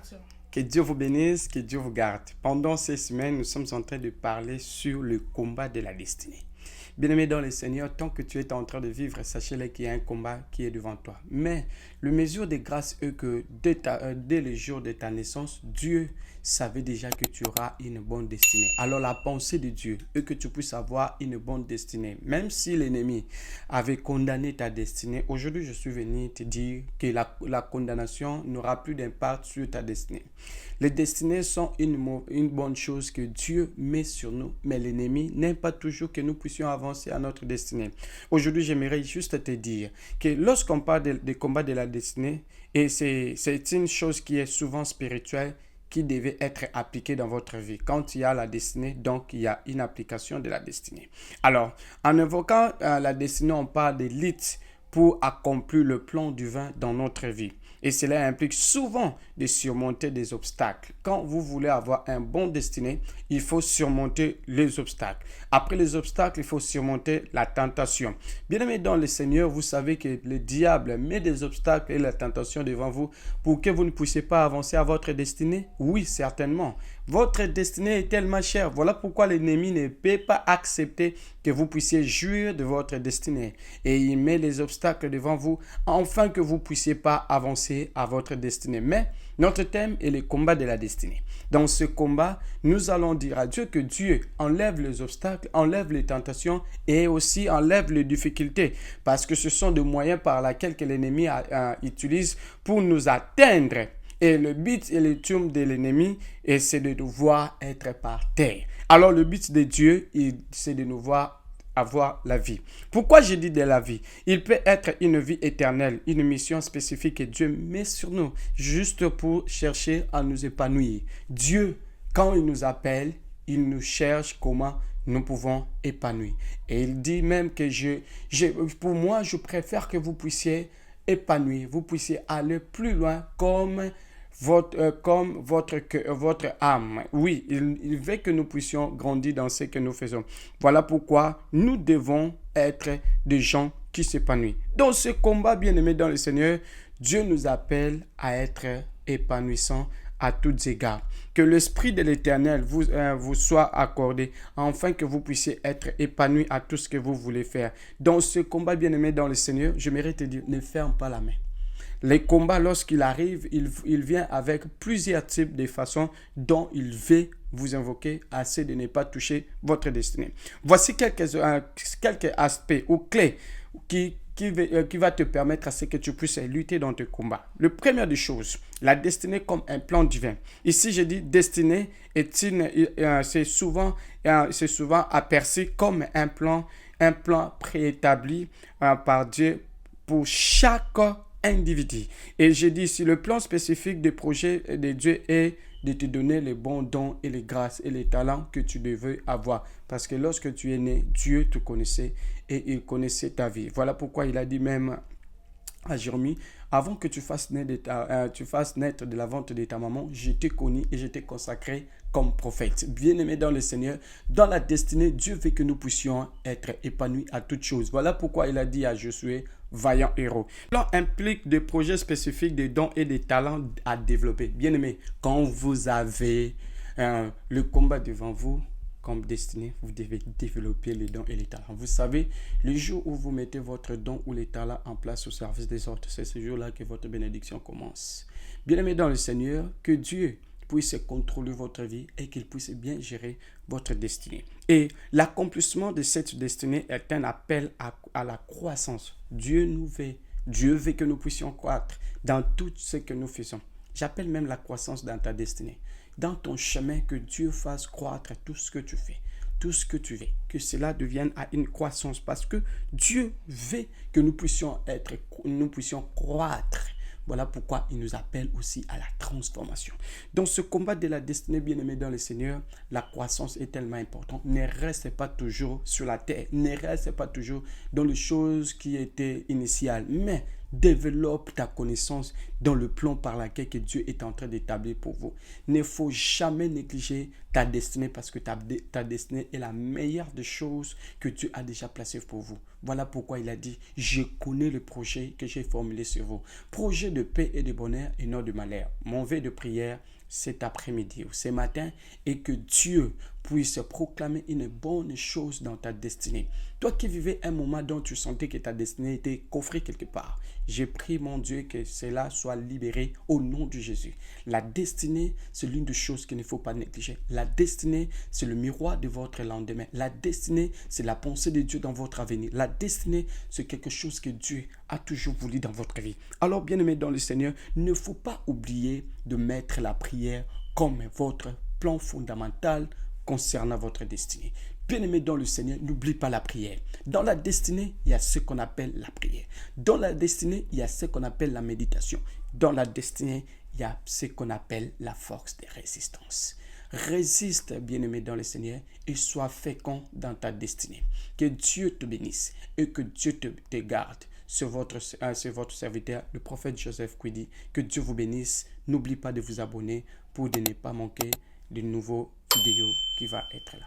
Arthur. Que Dieu vous bénisse, que Dieu vous garde. Pendant ces semaines, nous sommes en train de parler sur le combat de la destinée. Bien-aimé dans le Seigneur, tant que tu es en train de vivre, sachez-le qu'il y a un combat qui est devant toi. Mais le mesure de grâce est que dès le jour de ta naissance, Dieu savait déjà que tu auras une bonne destinée. Alors la pensée de Dieu est que tu puisses avoir une bonne destinée. Même si l'ennemi avait condamné ta destinée, aujourd'hui je suis venu te dire que la condamnation n'aura plus d'impact sur ta destinée. Les destinées sont une bonne chose que Dieu met sur nous, mais l'ennemi n'aime pas toujours que nous puissions avancer à notre destinée. Aujourd'hui, j'aimerais juste te dire que lorsqu'on parle des combats de la destinée, et c'est une chose qui est souvent spirituelle, qui devait être appliquée dans votre vie. Quand il y a la destinée, donc il y a une application de la destinée. Alors, en évoquant la destinée, on parle d'élite pour accomplir le plan divin dans notre vie. Et cela implique souvent de surmonter des obstacles. Quand vous voulez avoir un bon destiné, il faut surmonter les obstacles. Après les obstacles, il faut surmonter la tentation. Bien-aimés dans le Seigneur, vous savez que le diable met des obstacles et la tentation devant vous pour que vous ne puissiez pas avancer à votre destinée. Oui, certainement. Votre destinée est tellement chère. Voilà pourquoi l'ennemi ne peut pas accepter que vous puissiez jouir de votre destinée. Et il met les obstacles devant vous afin que vous ne puissiez pas avancer à votre destinée. Mais notre thème est le combat de la destinée. Dans ce combat, nous allons dire à Dieu que Dieu enlève les obstacles, enlève les tentations et aussi enlève les difficultés. Parce que ce sont des moyens par lesquels que l'ennemi utilise pour nous atteindre. Et le but et le tume de l'ennemi, c'est de nous voir être par terre. Alors le but de Dieu, c'est de nous voir avoir la vie. Pourquoi je dis de la vie? Il peut être une vie éternelle, une mission spécifique que Dieu met sur nous, juste pour chercher à nous épanouir. Dieu, quand il nous appelle, il nous cherche comment nous pouvons épanouir. Et il dit même que pour moi, je préfère que vous puissiez épanouir, vous puissiez aller plus loin comme votre âme. Oui, il veut que nous puissions grandir dans ce que nous faisons. Voilà pourquoi nous devons être des gens qui s'épanouissent. Dans ce combat, bien-aimé dans le Seigneur, Dieu nous appelle à être épanouissants à tous égards. Que l'Esprit de l'Éternel vous soit accordé, afin que vous puissiez être épanouis à tout ce que vous voulez faire. Dans ce combat, bien-aimé dans le Seigneur, je mérite de dire, ne ferme pas la main. Les combats, lorsqu'il arrive, il vient avec plusieurs types de façons dont il veut vous invoquer assez de ne pas toucher votre destinée. Voici quelques aspects ou clés qui va te permettre à ce que tu puisses lutter dans tes combats. Le premier des choses, la destinée comme un plan divin. Ici, je dis destinée, c'est souvent aperçu comme un plan préétabli par Dieu pour chaque individu. Et je dis ici, le plan spécifique du projet de Dieu est de te donner les bons dons et les grâces et les talents que tu devais avoir. Parce que lorsque tu es né, Dieu te connaissait et il connaissait ta vie. Voilà pourquoi il a dit même à Jérémie, avant que tu fasses naître de la vente de ta maman, je t'ai connu et je t'ai consacré comme prophète. Bien-aimé dans le Seigneur, dans la destinée, Dieu veut que nous puissions être épanouis à toutes choses. Voilà pourquoi il a dit à Josué, vaillant héros. Cela implique des projets spécifiques, des dons et des talents à développer. Bien-aimé, quand vous avez le combat devant vous, comme destinée, vous devez développer les dons et les talents. Vous savez, le jour où vous mettez votre don ou les talents en place au service des autres, c'est ce jour-là que votre bénédiction commence. Bien-aimé dans le Seigneur, que Dieu puisse contrôler votre vie et qu'il puisse bien gérer votre destinée. Et l'accomplissement de cette destinée est un appel à la croissance. Dieu veut que nous puissions croître dans tout ce que nous faisons. J'appelle même la croissance dans ta destinée. Dans ton chemin, que Dieu fasse croître tout ce que tu fais, tout ce que tu veux, que cela devienne à une croissance parce que Dieu veut que nous puissions croître. Voilà pourquoi il nous appelle aussi à la transformation. Dans ce combat de la destinée, bien-aimé dans le Seigneur, la croissance est tellement importante. Ne reste pas toujours sur la terre, ne reste pas toujours dans les choses qui étaient initiales, mais Développe ta connaissance dans le plan par lequel que Dieu est en train d'établir pour vous. Il ne faut jamais négliger ta destinée parce que ta destinée est la meilleure des choses que Dieu a déjà placées pour vous. Voilà pourquoi il a dit, je connais le projet que j'ai formulé sur vous. Projet de paix et de bonheur et non de malheur. Mon vœu de prière cet après-midi ou ce matin et que Dieu puisse proclamer une bonne chose dans ta destinée. Toi qui vivais un moment dont tu sentais que ta destinée était coffrée quelque part, j'ai prié mon Dieu que cela soit libéré au nom de Jésus. La destinée, c'est l'une des choses qu'il ne faut pas négliger. La destinée, c'est le miroir de votre lendemain. La destinée, c'est la pensée de Dieu dans votre avenir. La destinée, c'est quelque chose que Dieu a toujours voulu dans votre vie. Alors, bien-aimés dans le Seigneur, il ne faut pas oublier de mettre la prière comme votre plan fondamental concernant votre destinée. Bien-aimé dans le Seigneur, n'oublie pas la prière. Dans la destinée, il y a ce qu'on appelle la prière. Dans la destinée, il y a ce qu'on appelle la méditation. Dans la destinée, il y a ce qu'on appelle la force de résistance. Résiste, bien-aimé dans le Seigneur, et sois fécond dans ta destinée. Que Dieu te bénisse et que Dieu te garde. C'est votre serviteur, le prophète Joseph Kwidi. Que Dieu vous bénisse. N'oublie pas de vous abonner pour ne pas manquer de nouveaux vidéos qui va être là.